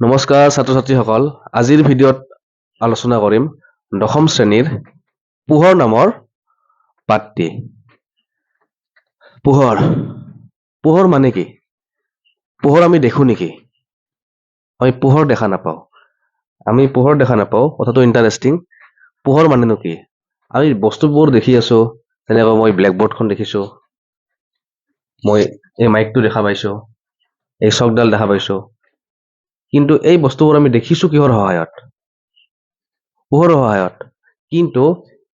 নমস্কাৰ ছাত্ৰ ছাত্ৰীসকল, আজিৰ ভিডিঅ'ত আলোচনা কৰিম দশম শ্ৰেণীৰ পোহৰ নামৰ পাঠটি। পোহৰ মানে কি? পোহৰ আমি দেখো নেকি? আমি পোহৰ দেখা নাপাওঁ। কথাটো ইণ্টাৰেষ্টিং। পোহৰ মানেনো কি? আমি বস্তুবোৰ দেখি আছো, যেনেকৈ মই ব্লেকবৰ্ডখন দেখিছো, মই এই মাইকটো দেখা পাইছো, এই চকডাল দেখা পাইছো। কিন্তু এই বস্তুবোৰ আমি দেখিছো কিহৰ সহায়ত? পোহৰৰ সহায়ত। কিন্তু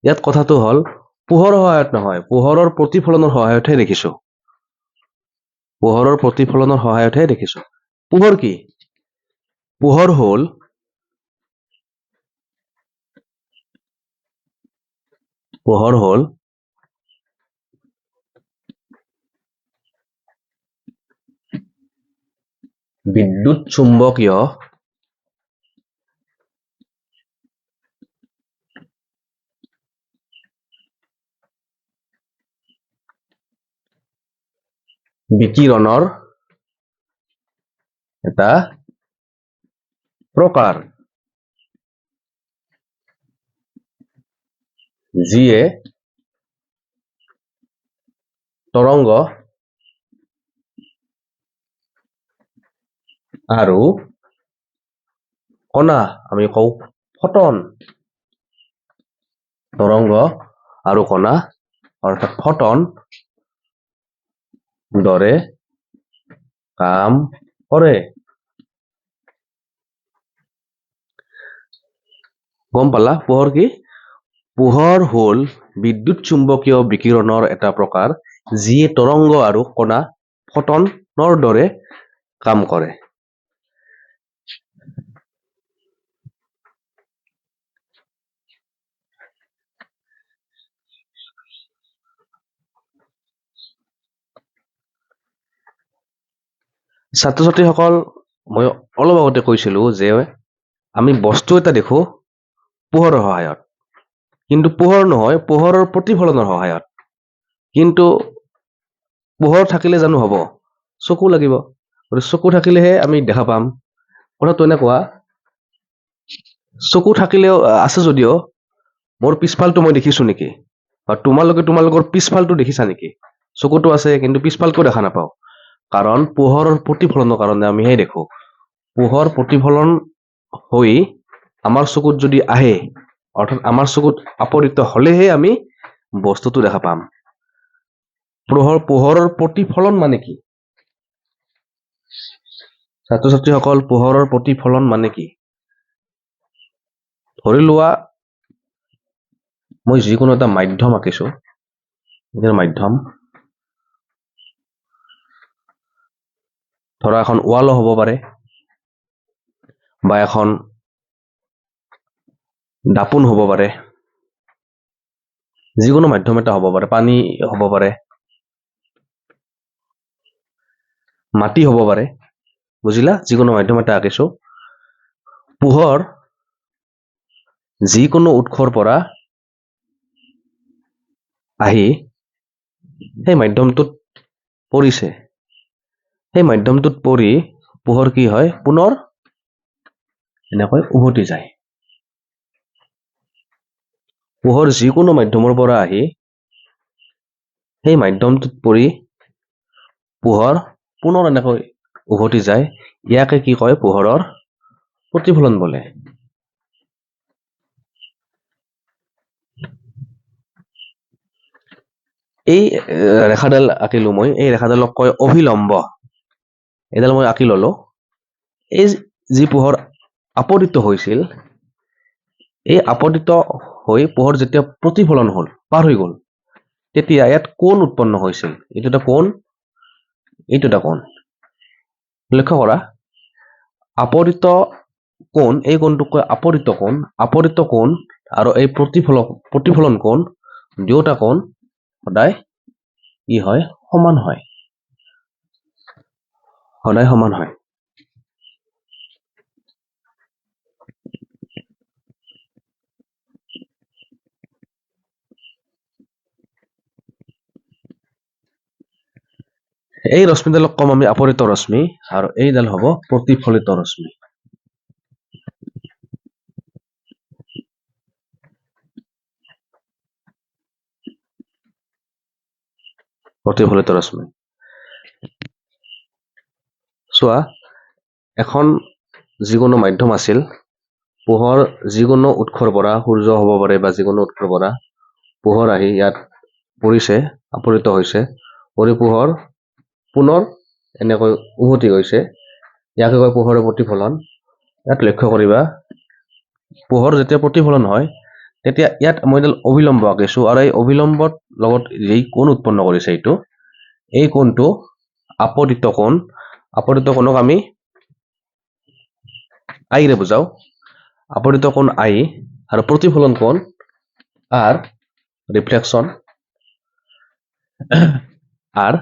ইয়াত কথাটো হ'ল পোহৰৰ সহায়ত নহয়, পোহৰৰ প্ৰতিফলনৰ সহায়তহে দেখিছো। পোহৰ কি? পোহৰ হ'ল বিদ্যুৎ চুম্বকীয় বিকিৰণৰ এটা প্ৰকাৰ, যিয়ে তৰংগ আৰু কণা, আমি কওঁ ফটন। তৰংগ আৰু কণা অৰ্থাৎ ফটন দৰে কাম কৰে। গম পালা পোহৰ কি? পোহৰ হ'ল বিদ্যুৎ চুম্বকীয় বিকিৰণৰ এটা প্ৰকাৰ, যিয়ে তৰংগ আৰু কণা ফটনৰ দৰে কাম কৰে। ছাত্ৰ ছাত্ৰীসকল, মই অলপ আগতে কৈছিলো যে আমি বস্তু এটা দেখো পোহৰৰ সহায়ত, কিন্তু পোহৰ নহয়, পোহৰৰ প্ৰতিফলনৰ সহায়ত। কিন্তু পোহৰ থাকিলে জানো হ'ব? চকু লাগিব। চকু থাকিলেহে আমি দেখা পাম। কথাটো এনেকুৱা, চকু থাকিলেও আছে যদিও মোৰ পিছফালটো মই দেখিছো নেকি? বা তোমালোকৰ পিছফালটো দেখিছা নেকি? চকুটো আছে কিন্তু পিছফালটো দেখা নাপাওঁ। কাৰণ পোহৰৰ প্ৰতিফলনৰ কাৰণে আমিহে দেখো। পোহৰ প্ৰতিফলন হৈ আমাৰ চকুত যদি আহে, অৰ্থাৎ আমাৰ চকুত আপৰিত হলেহে আমি বস্তুটো দেখা পাম। পোহৰৰ প্ৰতিফলন মানে কি? ছাত্ৰ ছাত্ৰীসকল, পোহৰৰ প্ৰতিফলন মানে কি? ধৰি লোৱা মই যিকোনো এটা মাধ্যম আঁকিছো, মাধ্যম ধৰা এখন ৱালো হ'ব পাৰে, বা এখন দাপোন হ'ব পাৰে, যিকোনো মাধ্যম এটা হ'ব পাৰে, পানী হ'ব পাৰে, মাটি হ'ব পাৰে। বুজিলা? যিকোনো মাধ্যম এটা আঁকিছো। পোহৰ যিকোনো উৎসৰ পৰা আহি সেই মাধ্যমটোত পৰিছে। সেই মাধ্যমটোত পৰি পোহৰ কি হয়? পুনৰ এনেকৈ উভতি যায়। পোহৰ যিকোনো মাধ্যমৰ পৰা আহি সেই মাধ্যমটোত পৰি পোহৰ পুনৰ এনেকৈ উভতি যায়। ইয়াকে কি কয়? পোহৰৰ প্ৰতিফলন বোলে। এই ৰেখাডাল আঁকিলো মই, এই ৰেখাডালক কয় অভিলম্ব। এইডাল মই আঁকি ললো। এই যি পোহৰ আপতিত হৈছিল, এই আপতিত হৈ পোহৰ যেতিয়া প্ৰতিফলন হ'ল, পাৰ হৈ গ'ল, তেতিয়া ইয়াত কোণ উৎপন্ন হৈছিল। এইটো এটা কোণ, এইটো এটা কোণ। লক্ষ্য কৰা, আপতিত কোণ, এই কোণটোক কয় আপতিত কোণ। আপতিত কোণ আৰু এই প্ৰতিফলন কোণ, দুয়োটা কোণ সদায় কি হয়? সমান হয়। সদায় সমান হয়। এই ৰশ্মিডালক কম আমি আপতিত ৰশ্মি, আৰু এইডাল হ'ব প্ৰতিফলিত ৰশ্মি। প্ৰতিফলিত ৰশ্মি। চোৱা, এখন যিকোনো মাধ্যম আছিল, পোহৰ যিকোনো উৎসৰ পৰা, সূৰ্য হ'ব পাৰে বা যিকোনো উৎসৰ পৰা পোহৰ আহি ইয়াত পৰিছে, আপৰিত হৈছে, পৰি পোহৰ পুনৰ এনেকৈ উভতি গৈছে, ইয়াকে কয় পোহৰৰ প্ৰতিফলন। ইয়াত লক্ষ্য কৰিবা, পোহৰ যেতিয়া প্ৰতিফলন হয় তেতিয়া ইয়াত মই এডাল অবিলম্ব আঁকিছো, আৰু এই অবিলম্বত লগত এই কোণ উৎপন্ন কৰিছে, এই কোণটো আপতিত কোণ। আপতিত কোণক আমি আইৰে বুজাও। আপতিত কোণ আই আৰু প্ৰতিফলন কোণ আৰ, ৰিফ্লেকশন আৰ।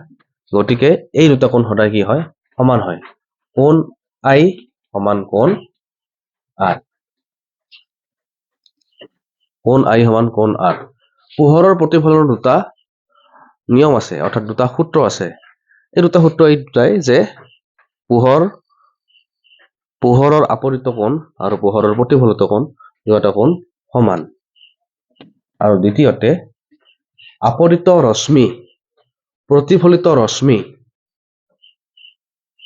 গতিকে এই দুটা কোণ সদায় কি হয়? সমান হয়। কোণ আই সমান কোণ আৰ। কোণ আই সমান কোণ আৰ। পোহৰৰ প্ৰতিফলনৰ দুটা নিয়ম আছে, অৰ্থাৎ দুটা সূত্ৰ আছে। এই দুটা সূত্ৰ এই দুটাই যে পোহৰৰ আপতিত কোণ আৰু পোহৰৰ প্ৰতিফলিত কোণ দুয়োটা কোণ সমান। আৰু দ্বিতীয়তে, আপতিত ৰশ্মি, প্ৰতিফলিত ৰশ্মি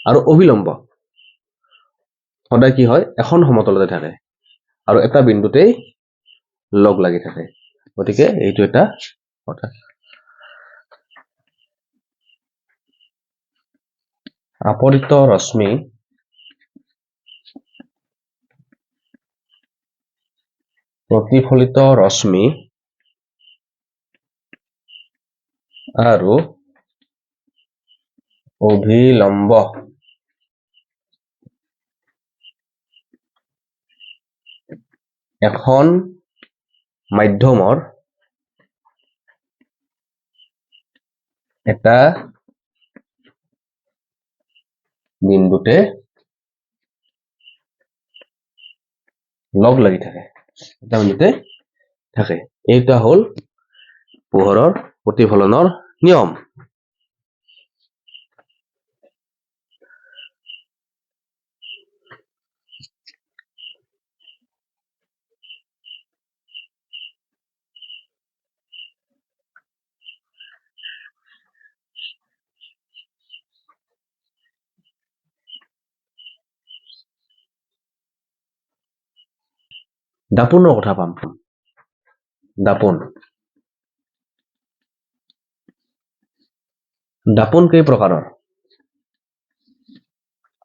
আৰু অবিলম্ব সদায় কি হয়? এখন সমতলতে থাকে আৰু এটা বিন্দুতেই লগ লাগি থাকে। গতিকে এইটো এটা কথা। আপতিত ৰশ্মি প্ৰতিফলিত ৰশ্মি আৰু অভিলম্ব এখন মাধ্যমৰ এটা বিন্দুতে লগ লাগি থাকে, এটা বিন্দুতে থাকে। এইটা হ'ল পোহৰৰ প্ৰতিফলনৰ নিয়ম। দাপোনৰ কথা পাম। দাপোন কেই প্ৰকাৰৰ?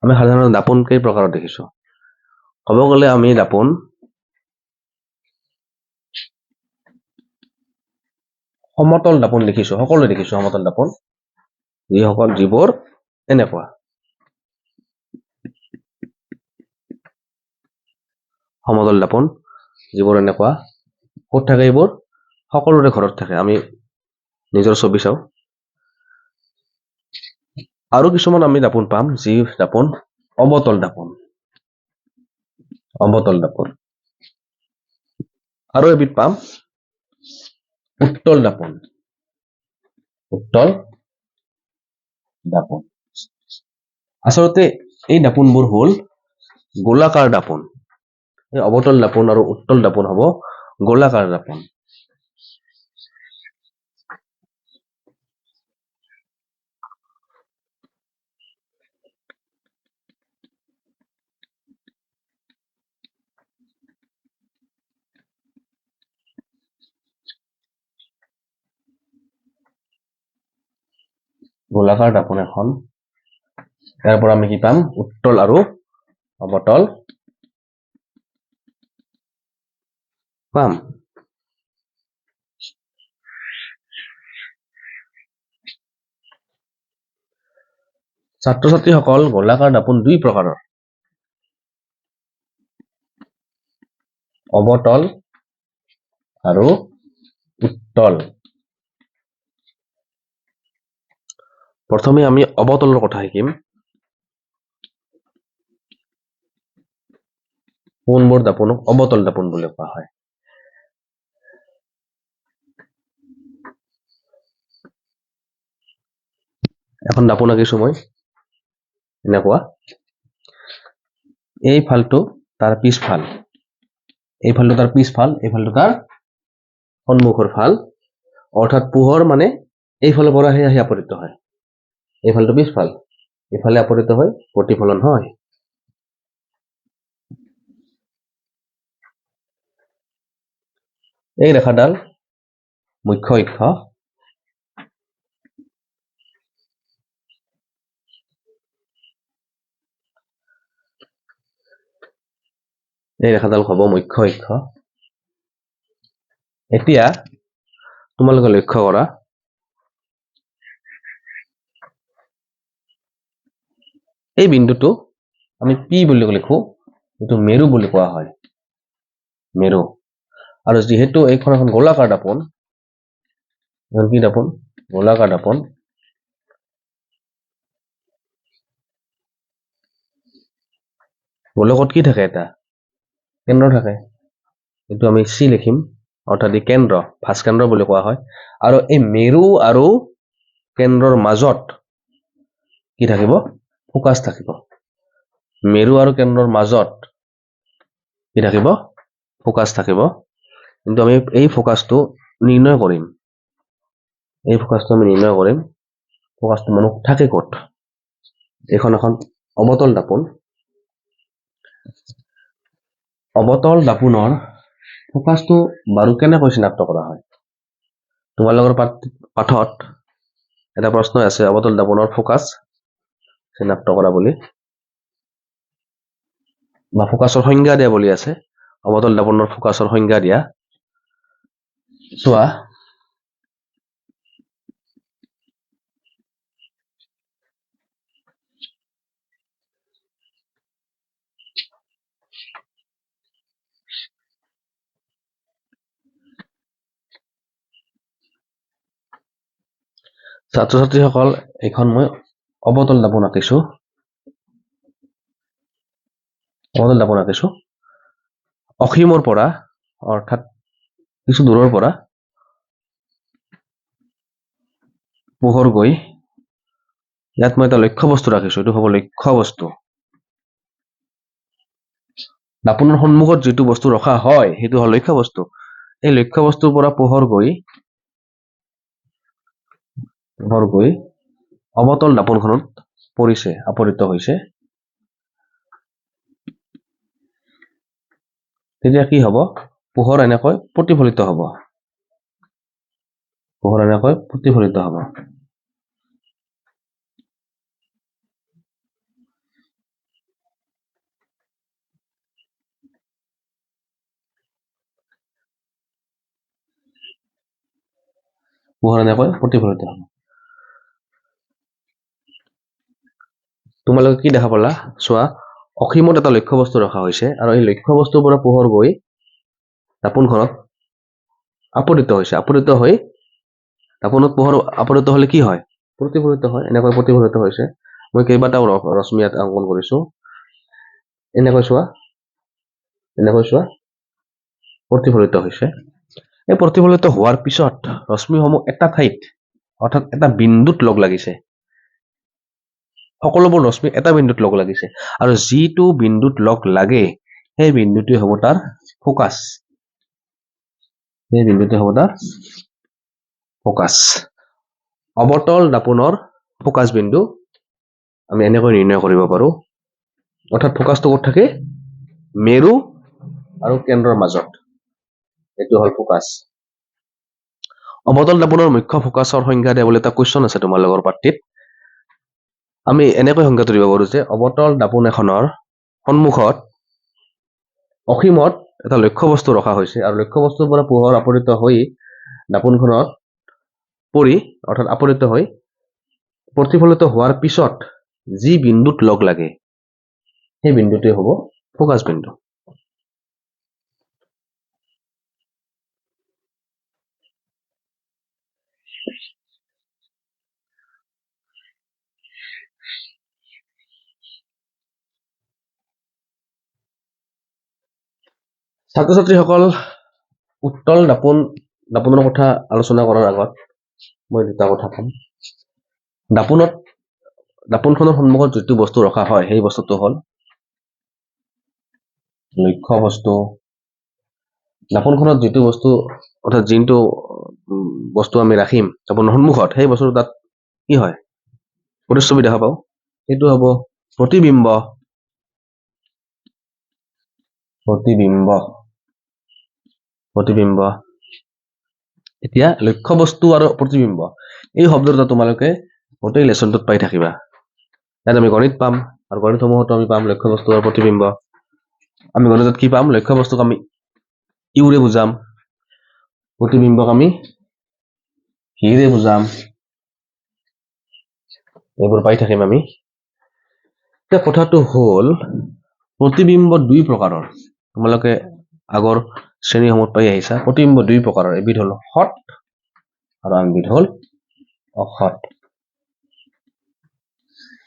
আমি সাধাৰণতে দাপোন কেই প্ৰকাৰৰ দেখিছো? ক'ব গ'লে আমি দাপোন সমতল দাপোন দেখিছো, সকলোৱে দেখিছো সমতল দাপোন, যিবোৰ এনেকুৱা। সমতল দাপোন যিবোৰ এনেকুৱা। ক'ত থাকে এইবোৰ? সকলোৰে ঘৰত থাকে, আমি নিজৰ ছবি চাওঁ। আৰু কিছুমান আমি দাপোন পাম, যি দাপোন অৱতল দাপোন। আৰু এবিধ পাম উত্তল দাপোন। আচলতে এই দাপোনবোৰ হ'ল গোলাকাৰ দাপোন। এই অৱতল দাপোন আৰু উত্তল দাপোন হ'ব গোলাকাৰ দাপোন। গোলাকাৰ দাপোন এখন। ইয়াৰ পৰা আমি কি পাম? উত্তল আৰু অৱতল পাম। ছাত্ৰ-ছাত্ৰীসকল, গোলাকাৰ দাপোন দুই প্ৰকাৰৰ, অৱতল আৰু উত্তল। প্ৰথমে আমি অৱতলৰ কথা শিকিম। কোনবোৰ দাপোনক অৱতল দাপোন বুলি কোৱা হয়? এখন দাপোন আঁকিছো মই, এনেকুৱা। এই ফালটো তাৰ পিছফাল, এইফালটো তাৰ পিছফাল, এইফালটো তাৰ সন্মুখৰ ফাল। অৰ্থাৎ পোহৰ মানে এইফালৰ পৰা আহি আপতিত হয়, এইফালটো পিছফাল, ইফালে আপতিত হয়, প্ৰতিফলন হয়। এই ৰেখাডাল মুখ্য অক্ষ, এই ৰেখাডাল হ'ব মুখ্য অক্ষ। এতিয়া তোমালোকে লক্ষ্য কৰা, এই বিন্দুটো আমি পি বুলি লিখো, এইটো মেৰু বুলি কোৱা হয়, মেৰু। আৰু যিহেতু এইখন এখন গোলাকাৰ দাপোন, এখন কি দাপোন? গোলাকাৰ দাপোন। গোলকত কি থাকে? এটা কেন্দ্ৰ থাকে, এইটো আমি চি লিখিম, অৰ্থাৎ ই কেন্দ্ৰ, ভাস্কেন্দ্ৰ বুলি কোৱা হয়। আৰু এই মেৰু আৰু কেন্দ্ৰৰ মাজত কি থাকিব? ফোকাছ থাকিব। মেৰু আৰু কেন্দ্ৰৰ মাজত কি থাকিব? ফোকাছ থাকিব। কিন্তু আমি এই ফোকাছটো নিৰ্ণয় কৰিম, ফোকাছটো মানুহ থাকে ক'ত? এইখন এখন অৱতল দাপোন, অৱতল দাপোনৰ ফোকাছটো বাৰু কেনেকৈ চিনাক্ত কৰা হয়? তোমালোকৰ পাঠত এটা প্ৰশ্ন আছে, অৱতল দাপোনৰ ফোকাছ চিনাক্ত কৰা বুলি, বা ফোকাছৰ সংজ্ঞা দিয়া বুলি আছে, অৱতল দাপোনৰ ফোকাছৰ সংজ্ঞা দিয়া। চোৱা, ছাত্ৰ ছাত্ৰীসকল, এইখন মই অৱতল দাপোন আঁকিছো, অসীমৰ পৰা, অৰ্থাৎ কিছু দূৰৰ পৰা পোহৰ গৈ, ইয়াত মই এটা লক্ষ্য বস্তু ৰাখিছো, এইটো হ'ব লক্ষ্য বস্তু। দাপোনৰ সন্মুখত যিটো বস্তু ৰখা হয় সেইটো হ'ল লক্ষ্য বস্তু। এই লক্ষ্য বস্তুৰ পৰা পোহৰ গৈ অৱতল দাপোনখনত পৰিছে, আপতিত হৈছে। তেতিয়া কি হ'ব? পোহৰ এনেকৈ প্ৰতিফলিত হ'ব। পোহৰ এনেকৈ প্ৰতিফলিত হ'ব। তোমালোকে কি দেখা পালা? চোৱা, অসীমত এটা লক্ষ্য বস্তু ৰখা হৈছে, আৰু এই লক্ষ্য বস্তুৰ পৰা পোহৰ গৈ দাপোনখনত আপতিত হৈছে। আপতিত হৈ দাপোনত পোহৰ আপতিত হলে কি হয়? প্ৰতিফলিত হয়। এনেকৈ প্ৰতিফলিত হৈছে। মই কেইবাটাও ৰশ্মি ইয়াত অংকন কৰিছো। এনেকৈ চোৱা, প্ৰতিফলিত হৈছে। এই প্ৰতিফলিত হোৱাৰ পিছত ৰশ্মিসমূহ এটা ঠাইত, অৰ্থাৎ এটা বিন্দুত লগ লাগিছে। সকলোবোৰ ৰশ্মি এটা বিন্দুত লগ লাগিছে, আৰু যিটো বিন্দুত লগ লাগে সেই বিন্দুটোৱে হ'ব তাৰ ফোকাছ। অৱতল দাপোনৰ ফোকাছ বিন্দু আমি এনেকৈ নিৰ্ণয় কৰিব পাৰো। অৰ্থাৎ ফোকাছটো ক'ত থাকে? মেৰু আৰু কেন্দ্ৰৰ মাজত। এইটো হ'ল ফোকাছ। অৱতল দাপোনৰ মুখ্য ফোকাছৰ সংজ্ঞা দিয়া বুলি এটা কুৱেশ্যন আছে তোমালোকৰ পাঠ্যত। আমি এনেকৈ সংজ্ঞাটো দিব পাৰো যে, অৱতল দাপোন এখনৰ সন্মুখত অসীমত এটা লক্ষ্য বস্তু ৰখা হৈছে, আৰু লক্ষ্য বস্তুৰ পৰা পোহৰ আপতিত হৈ দাপোনখনত পৰি, অৰ্থাৎ আপতিত হৈ প্ৰতিফলিত হোৱাৰ পিছত যি বিন্দুত লগ লাগে সেই বিন্দুটোৱে হ'ব ফোকাছ বিন্দু। ছাত্ৰ ছাত্ৰীসকল, উত্তল দাপোনৰ কথা আলোচনা কৰাৰ আগত মই দুটা কথা ক'ম। দাপোনখনৰ সন্মুখত যিটো বস্তু ৰখা হয় সেই বস্তুটো হ'ল লক্ষ্য বস্তু, দাপোনখনত যিটো বস্তু অৰ্থাৎ যিটো বস্তু আমি ৰাখিম দাপোনৰ সন্মুখত সেই বস্তুটো তাত কি হয় প্ৰতিচ্ছবি দেখা পাওঁ সেইটো হ'ব প্ৰতিবিম্ব প্ৰতিবিম্ব প্ৰতিবিম্ব এতিয়া লক্ষ্য বস্তু আৰু প্ৰতিবিম্ব এই শব্দ দুটা তোমালোকে গোটেই লেসনটোত পাই থাকিবা ইয়াত আমি গণিত পাম আৰু গণিতসমূহতো আমি পাম লক্ষ্য বস্তু আৰু প্ৰতিবিম্ব আমি গণিতত কি পাম লক্ষ্য বস্তুক আমি ইউৰে বুজাম প্ৰতিবিম্বক আমি ভিৰে বুজাম এইবোৰ পাই থাকিম আমি এতিয়া কথাটো হ'ল প্ৰতিবিম্ব দুই প্ৰকাৰৰ তোমালোকে আগৰ শ্ৰেণীসমূহত পাই আহিছা প্ৰতিবিম্ব দুই প্ৰকাৰৰ এবিধ হ'ল সৎ আৰু আনবিধ হ'ল অসৎ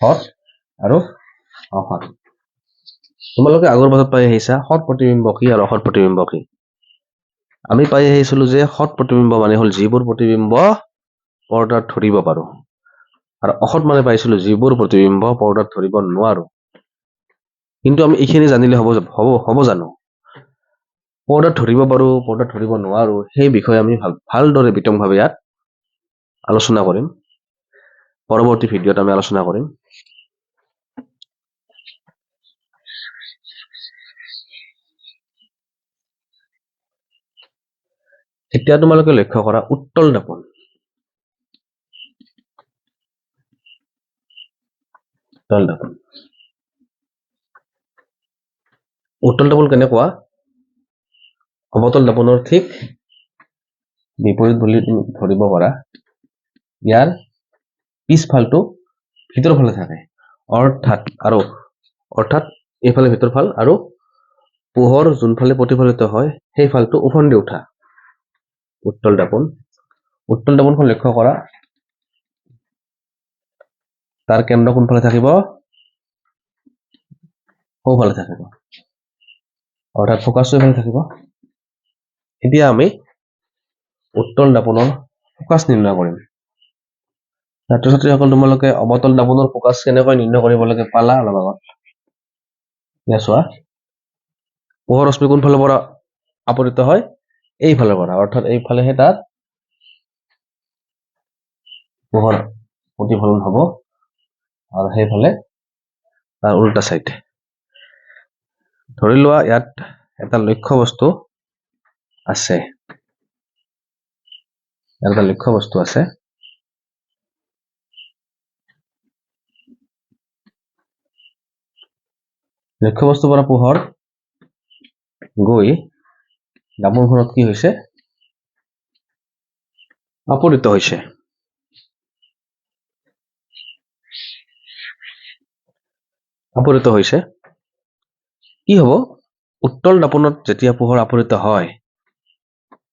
সৎ আৰু অসৎ তোমালোকে আগৰ পাঠত পাই আহিছা সৎ প্ৰতিবিম্ব কি আৰু অসৎ প্ৰতিবিম্ব কি আমি পাই আহিছিলো যে সৎ প্ৰতিবিম্ব মানে হ'ল যিবোৰ প্ৰতিবিম্ব পৰ্দাত ধৰিব পাৰো আৰু অসৎ মানে পাইছিলো যিবোৰ প্ৰতিবিম্ব পৰ্দাত ধৰিব নোৱাৰো কিন্তু আমি এইখিনি জানিলে হ'ব জানো পৰ্দাত ধৰিব পাৰো পৰ্দাত ধৰিব নোৱাৰো সেই বিষয়ে আমি ভালদৰে বিতংভাৱে ইয়াত আলোচনা কৰিম পৰৱৰ্তী ভিডিঅ'ত আমি আলোচনা কৰিম এতিয়া তোমালোকে লক্ষ্য কৰা উত্তল দাপোন উত্তল দাপোন কেনেকুৱা অবতল দাপোনৰ ঠিক বিপৰীত বুলি তুমি ধৰিব পাৰা ইয়াৰ পিছফালটো ভিতৰ ফালে থাকে অৰ্থাৎ এইফালে ভিতৰ ফাল আৰু পোহৰ যোনফালে প্ৰতিফলিত হয় সেই ফালটো উফন্দি উঠা উত্তল দাপোনখন লক্ষ্য কৰা তাৰ কেন্দ্ৰ কোনফালে থাকিব সোঁফালে থাকিব অৰ্থাৎ ফোকাসটো এইফালে থাকিব এতিয়া আমি উত্তল দাপোনৰ ফোকাস নিৰ্ণয় কৰিম ছাত্ৰ ছাত্ৰীসকল তোমালোকে অবতল দাপোনৰ ফোকাস কেনেকৈ নিৰ্ণয় কৰিব লাগে পালা অলপ আগত এতিয়া চোৱা পোহৰ ৰশ্মি কোনফালৰ পৰা আপতিত হয় এইফালৰ পৰা অৰ্থাৎ এইফালেহে তাত পোহৰ প্ৰতিফলন হ'ব আৰু সেইফালে তাৰ উল্টা সাইড ধৰি লোৱা ইয়াত এটা লক্ষ্য বস্তু আছে লক্ষ্য বস্তুৰ পৰা পোহৰ গৈ দাপোনখনত কি হৈছে আপতিত হৈছে কি হ'ব উত্তল দাপোনত যেতিয়া পোহৰ আপতিত হয়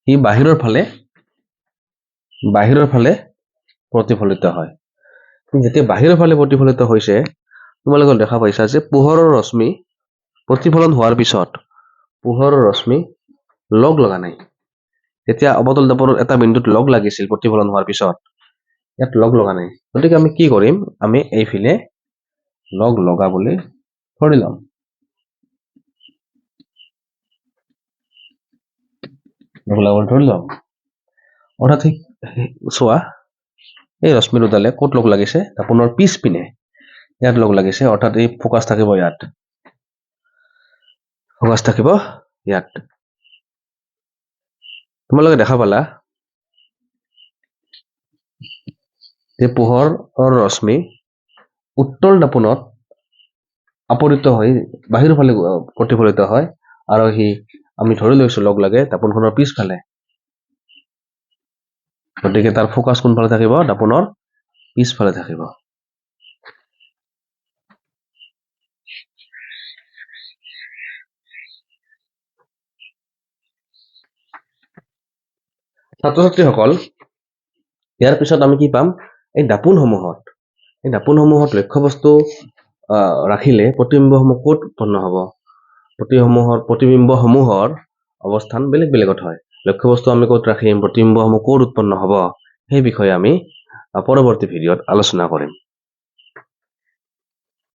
ই বাহিৰৰ ফালে প্ৰতিফলিত হয় যেতিয়া বাহিৰৰ ফালে প্ৰতিফলিত হৈছে তোমালোকে দেখা পাইছা যে পোহৰৰ ৰশ্মি প্ৰতিফলন হোৱাৰ পিছত পোহৰৰ ৰশ্মি লগ লগা নাই তেতিয়া অবতল দাপোনত এটা বিন্দুত লগ লাগিছিল প্ৰতিফলন হোৱাৰ পিছত ইয়াত লগ লগা নাই গতিকে আমি কি কৰিম আমি এইফালে লগ লগা বুলি ধৰি ল'ম অৰ্থাৎ চোৱা এই ৰশ্মি দুডালে ক'ত লগ লাগিছে দাপোনৰ পিছপিনে ইয়াত লগ লাগিছে অৰ্থাৎ এই ফোকাস থাকিব ইয়াত তোমালোকে দেখা পালা যে পোহৰৰ ৰশ্মি উত্তল দাপোনত আপতিত হৈ বাহিৰৰ ফালে প্ৰতিফলিত হয় আৰু আমি ধৰি লৈছো লগ লাগে দাপোনখনৰ পিছফালে গতিকে তাৰ ফোকাস কোনফালে থাকিব দাপোনৰ পিছফালে থাকিব ছাত্ৰ ছাত্ৰীসকল ইয়াৰ পিছত আমি কি পাম এই দাপোনসমূহত লক্ষ্য বস্তু ৰাখিলে প্ৰতিবিম্বসমূহ ক'ত উৎপন্ন হ'ব প্ৰতিবিম্বসমূহৰ অৱস্থান বেলেগত হয় লক্ষ্য বস্তু আমি ক'ত ৰাখিম প্ৰতিবিম্বসমূহ ক'ত উৎপন্ন হ'ব সেই বিষয়ে আমি পৰৱৰ্তী ভিডিঅ'ত আলোচনা কৰিম